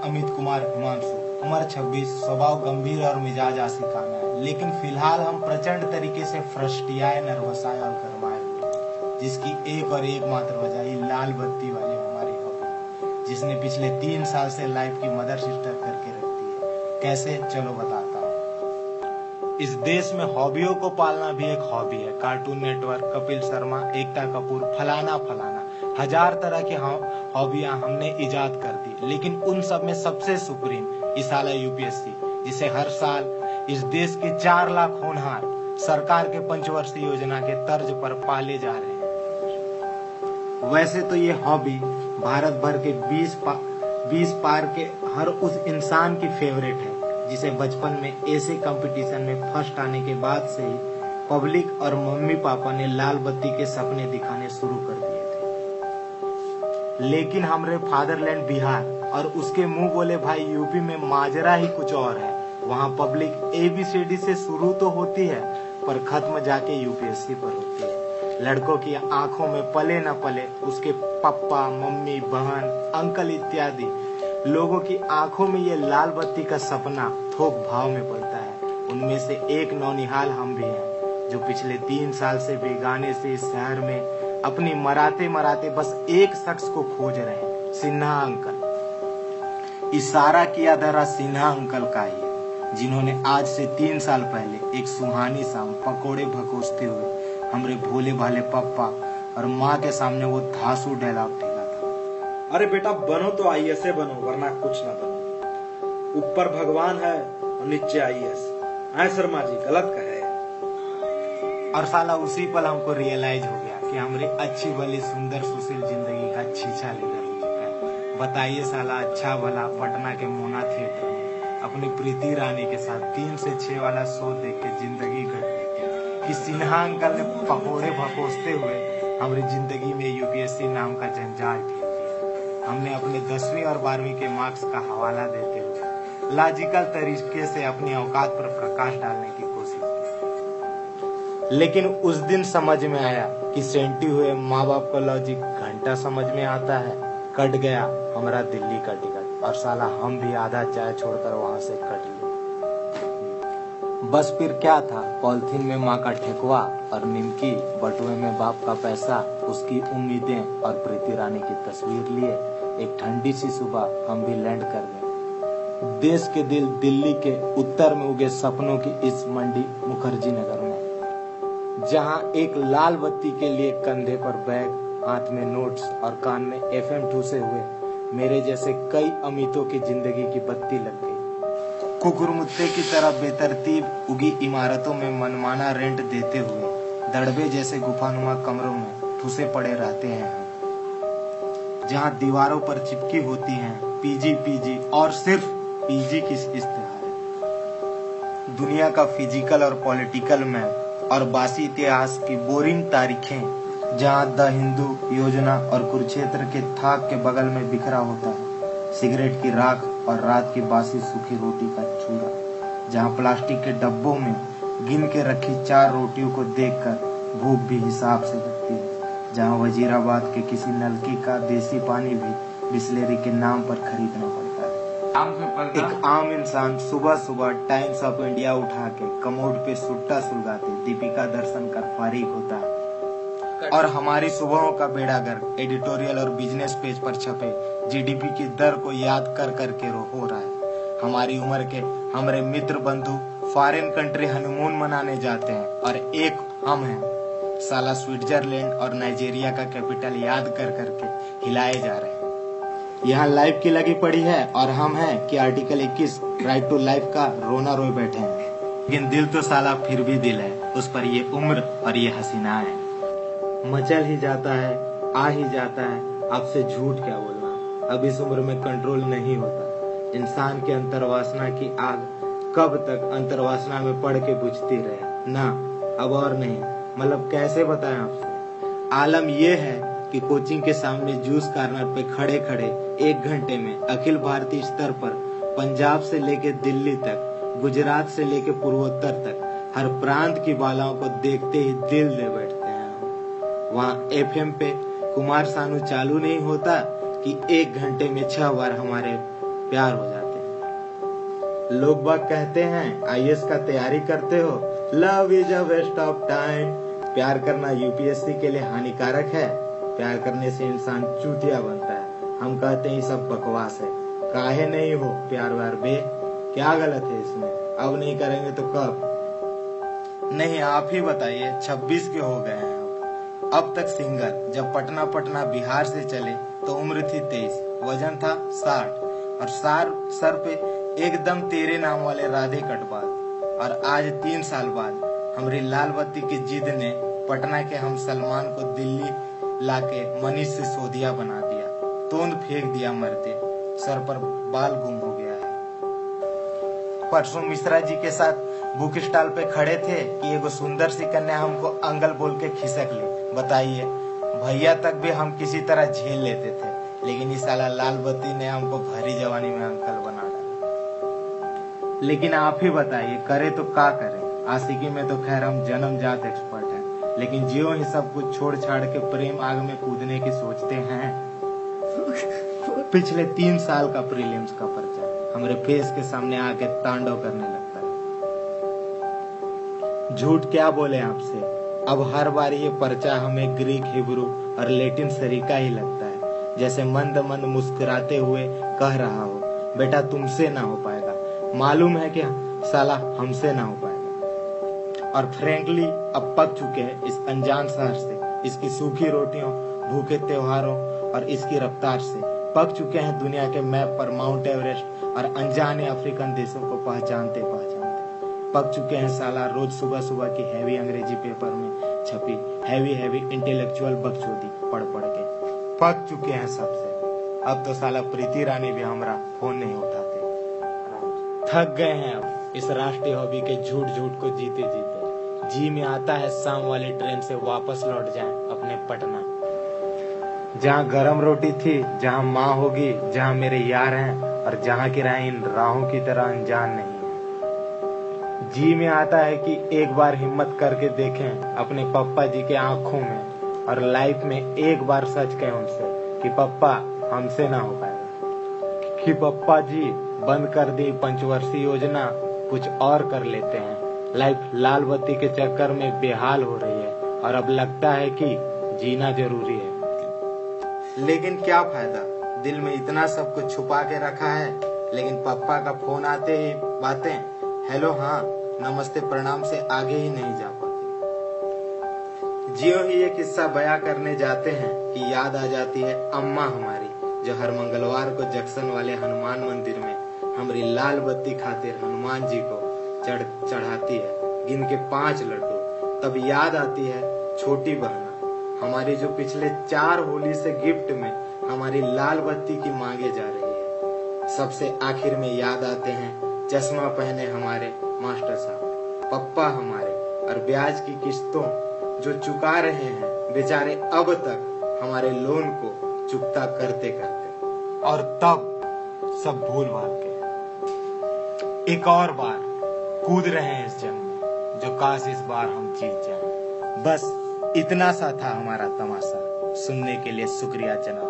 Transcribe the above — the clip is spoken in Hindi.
अमित कुमार हिमांशु, उम्र 26, स्वभाव गंभीर और मिजाज आशिकाना है। लेकिन फिलहाल हम प्रचंड तरीके से फ्रस्टियाए, नर्वसाए और गरमाए हुए, जिसकी एक और एकमात्र वजह ही लाल बत्ती वाली हमारी हॉबी, जिसने पिछले 3 साल से लाइफ की मदर सिस्टर करके रखती है। कैसे, चलो बताता हूँ। इस देश में हॉबियों को पालना भी एक हॉबी है। कार्टून नेटवर्क, कपिल शर्मा, एकता कपूर, फलाना फलाना, 1000 तरह की हॉबियां हमने इजाद कर दी। लेकिन उन सब में सबसे सुप्रीम इस साल यूपीएससी, जिसे हर साल इस देश के 4 लाख होनहार सरकार के पंचवर्षीय योजना के तर्ज पर पाले जा रहे हैं। वैसे तो ये हॉबी भारत भर के 20 पार के हर उस इंसान की फेवरेट है जिसे बचपन में ऐसे कंपटीशन में फर्स्ट आने के बाद से ही पब्लिक और मम्मी पापा ने लाल बत्ती के सपने दिखाने शुरू कर दिए थे। लेकिन हमारे फादरलैंड बिहार और उसके मुंह बोले भाई यूपी में माजरा ही कुछ और है। वहाँ पब्लिक ABCD से शुरू तो होती है पर खत्म जाके यूपीएससी पर होती है। लड़कों की आंखों में पले न पले उसके पप्पा, मम्मी, बहन, अंकल इत्यादि लोगों की आंखों में ये लाल बत्ती का सपना थोक भाव में पलता है। उनमें से एक नौनिहाल हम भी हैं, जो पिछले 3 साल से बेगाने से इस शहर में अपनी मराते मराते बस एक शख्स को खोज रहे हैं, सिन्हा अंकल। इशारा किया धरा सिन्हा अंकल का ही है, जिन्होंने आज से 3 साल पहले एक सुहानी शाम पकोड़े भकोसते हुए हमरे भोले भाले पप्पा और माँ के सामने वो धांसू डायलॉग ठेला था। अरे बेटा बनो तो IAS बनो, वरना कुछ ना बनो। ऊपर भगवान है और नीचे IAS। शर्मा जी गलत कहे। और साला उसी पल हमको रियलाइज हो गया कि हमारी अच्छी भली सुंदर सुशील जिंदगी का छीछा लेकर हो चुका है। बताइए साला अच्छा भला पटना के मोना थिएटर में अपनी प्रीति रानी के साथ 3 से 6 वाला शो देख के जिंदगी कट गई कि सिन्हा अंकल ने पकोड़े भकोसते हुए हमारी जिंदगी में यूपीएससी नाम का जंजाल फेंक दिया। हमने अपने 10वीं और 12वीं के मार्क्स का हवाला देते हुए लॉजिकल तरीके से अपनी औकात पर प्रकाश डालने की कोशिश की। लेकिन उस दिन समझ में आया कि सेंटी हुए माँ बाप का लॉजिक घंटा समझ में आता है। कट गया हमारा दिल्ली का टिकट और साला हम भी आधा चाय छोड़कर वहां से कट लिए। बस फिर क्या था, पॉलिथीन में माँ का ठेकुआ और निमकी, बटुए में बाप का पैसा, उसकी उम्मीदें और प्रीति रानी की तस्वीर लिए एक ठंडी सी सुबह हम भी लैंड कर गए देश के दिल दिल्ली के उत्तर में उगे सपनों की इस मंडी मुखर्जी नगर में, जहां एक लाल बत्ती के लिए कंधे पर बैग, हाथ में नोट्स और कान में FM ठूसे हुए मेरे जैसे कई अमीतों की जिंदगी की बत्ती लग गई। कुकुरमुत्ते की तरह बेतरतीब उगी इमारतों में मनमाना रेंट देते हुए दड़बे जैसे गुफानुमा कमरों में ठूसे पड़े रहते हैं, जहां दीवारों पर चिपकी होती हैं PG और सिर्फ PG की इश्तेहार। दुनिया का फिजिकल और पॉलिटिकल मैप और बासी इतिहास की बोरिंग तारीखें, जहां द हिंदू, योजना और कुरुक्षेत्र के थाक के बगल में बिखरा होता है सिगरेट की राख और रात की बासी सूखी रोटी का चूरा, जहां प्लास्टिक के डब्बों में गिन के रखी 4 रोटियों को देखकर भूख भी हिसाब से लगती है, जहां वजीराबाद के किसी नलकी का देसी पानी भी बिस्लेरी के नाम पर खरीदना पड़ता है। एक आम इंसान सुबह सुबह टाइम्स ऑफ इंडिया उठा के कमोड पे सुट्टा सुलगाते दीपिका दर्शन कर फारिग होता है, और हमारी सुबहों का बेड़ागर्क एडिटोरियल और बिजनेस पेज पर छपे GDP की दर को याद कर करके हो रहा है। हमारी उम्र के हमारे मित्र बंधु फॉरेन कंट्री हनीमून मनाने जाते हैं और एक हम हैं साला स्विट्जरलैंड और नाइजीरिया का कैपिटल याद कर करके हिलाए जा रहे हैं। यहाँ लाइफ की लगी पड़ी है और हम हैं कि आर्टिकल 21 राइट टू लाइफ का रोना रोए बैठे हैं। लेकिन दिल तो साला फिर भी दिल है, उस पर ये उम्र और ये हसीना है। मचल ही जाता है, आ ही जाता है, आपसे झूठ क्या बोलना। अब इस उम्र में कंट्रोल नहीं होता। इंसान के अंतर्वासना की आग कब तक अंतर्वासना में पड़ के बुझती रहे ना, अब और नहीं। मतलब कैसे बताएं आपसे। आलम ये है कि कोचिंग के सामने जूस कार्नर पे खड़े खड़े 1 घंटे में अखिल भारतीय स्तर पर पंजाब से लेके दिल्ली तक, गुजरात से लेके पूर्वोत्तर तक हर प्रांत की बालाओं को देखते ही दिल दे बैठते हैं। वहाँ FM पे कुमार सानू चालू नहीं होता कि 1 घंटे में 6 बार हमारे प्यार हो जाते हैं। लोग बाग कहते हैं IAS का तैयारी करते हो, love is a waste of time. प्यार करना UPSC के लिए हानिकारक है, प्यार करने से इंसान चूतिया बनता है। हम कहते हैं ये सब बकवास है, काहे नहीं हो प्यार व्यार बे, क्या गलत है इसमें? अब नहीं करेंगे तो कब? नहीं आप ही बताइए, 26 के हो गए हैं अब तक सिंगल। जब पटना बिहार से चले तो उम्र थी 23, वजन था 60 और सर पे एकदम तेरे नाम वाले राधे कटबाल। और आज 3 साल बाद हमारी लाल बत्ती की जिद ने पटना के हम सलमान को दिल्ली लाके मनीष सिसोदिया बना दिया, तोंद फेंक दिया मरते, सर पर बाल गुम हो गया है। परसों मिश्रा जी के साथ बुक स्टॉल पे खड़े थे कि एगो सुंदर सी कन्या हमको अंकल बोल के खिसक ली। बताइए, भैया तक भी हम किसी तरह झेल लेते थे, लेकिन इस साला लाल बत्ती ने हमको भरी जवानी में अंकल बना डाला। लेकिन आप ही बताइए, करे तो क्या करें? आशिकी में तो खैर हम जन्मजात एक्सपर्ट हैं, लेकिन जियो ही सब कुछ छोड़ छाड़ के प्रेम आग में कूदने की सोचते हैं। पिछले 3 साल का प्रीलिम्स का पर्चा हमारे फेस के सामने आके तांडव करने लगता है। झूठ क्या बोले आपसे, अब हर बार ये पर्चा हमें ग्रीक, हिब्रू और लैटिन सरीका ही लगता है, जैसे मंद मंद मुस्कुराते हुए कह रहा हो, बेटा तुमसे ना हो पाएगा, मालूम है क्या साला हमसे ना हो पाएगा। और फ्रैंकली अब पक चुके हैं इस अनजान शहर से, इसकी सूखी रोटियों, भूखे त्योहारों और इसकी रफ्तार से। पक चुके हैं दुनिया के मैप पर माउंट एवरेस्ट और अनजाने अफ्रीकन देशों को पहचानते पक चुके हैं साला रोज सुबह सुबह की हैवी अंग्रेजी पेपर में छपी हैवी इंटेलेक्चुअल बकचोदी पढ़ के पक चुके हैं सबसे। अब तो साला प्रीति रानी भी हमारा फोन नहीं उठाते। थक गए हैं अब इस राष्ट्रीय हॉबी के झूठ को जीते जी में आता है शाम वाली ट्रेन से वापस लौट जाएं अपने पटना, जहाँ गरम रोटी थी, जहाँ माँ होगी, जहाँ मेरे यार हैं और जहाँ की राह इन राहों की तरह अनजान नहीं है। जी में आता है कि एक बार हिम्मत करके देखें अपने पप्पा जी के आंखों में और लाइफ में एक बार सच कहें उनसे कि पप्पा हमसे ना हो पाएगा, कि पप्पा जी बंद कर दी पंचवर्षीय योजना, कुछ और कर लेते हैं। लाइफ लाल बत्ती के चक्कर में बेहाल हो रही है और अब लगता है कि जीना जरूरी है। लेकिन क्या फायदा, दिल में इतना सब कुछ छुपा के रखा है, लेकिन पापा का फोन आते ही बातें हेलो हाँ नमस्ते प्रणाम से आगे ही नहीं जा पाती। जियो ही ये किस्सा बयां करने जाते हैं कि याद आ जाती है अम्मा हमारी, जो हर मंगलवार को जंक्शन वाले हनुमान मंदिर में हमारी लाल बत्ती खातिर हनुमान जी को चढ़ाती है गिन के 5 लड्डू। तब याद आती है छोटी बहना हमारी, जो पिछले 4 होली से गिफ्ट में हमारी लाल बत्ती की मांगे जा रही है। सबसे आखिर में याद आते हैं चश्मा पहने हमारे मास्टर साहब, पप्पा हमारे, और ब्याज की किस्तों जो चुका रहे हैं बेचारे अब तक हमारे लोन को चुकता करते करते। और तब सब भूल भाल के एक और बार कूद रहे हैं इस जंग में, जो काश इस बार हम जीत जाएं। बस इतना सा था हमारा तमाशा। सुनने के लिए शुक्रिया जनाब।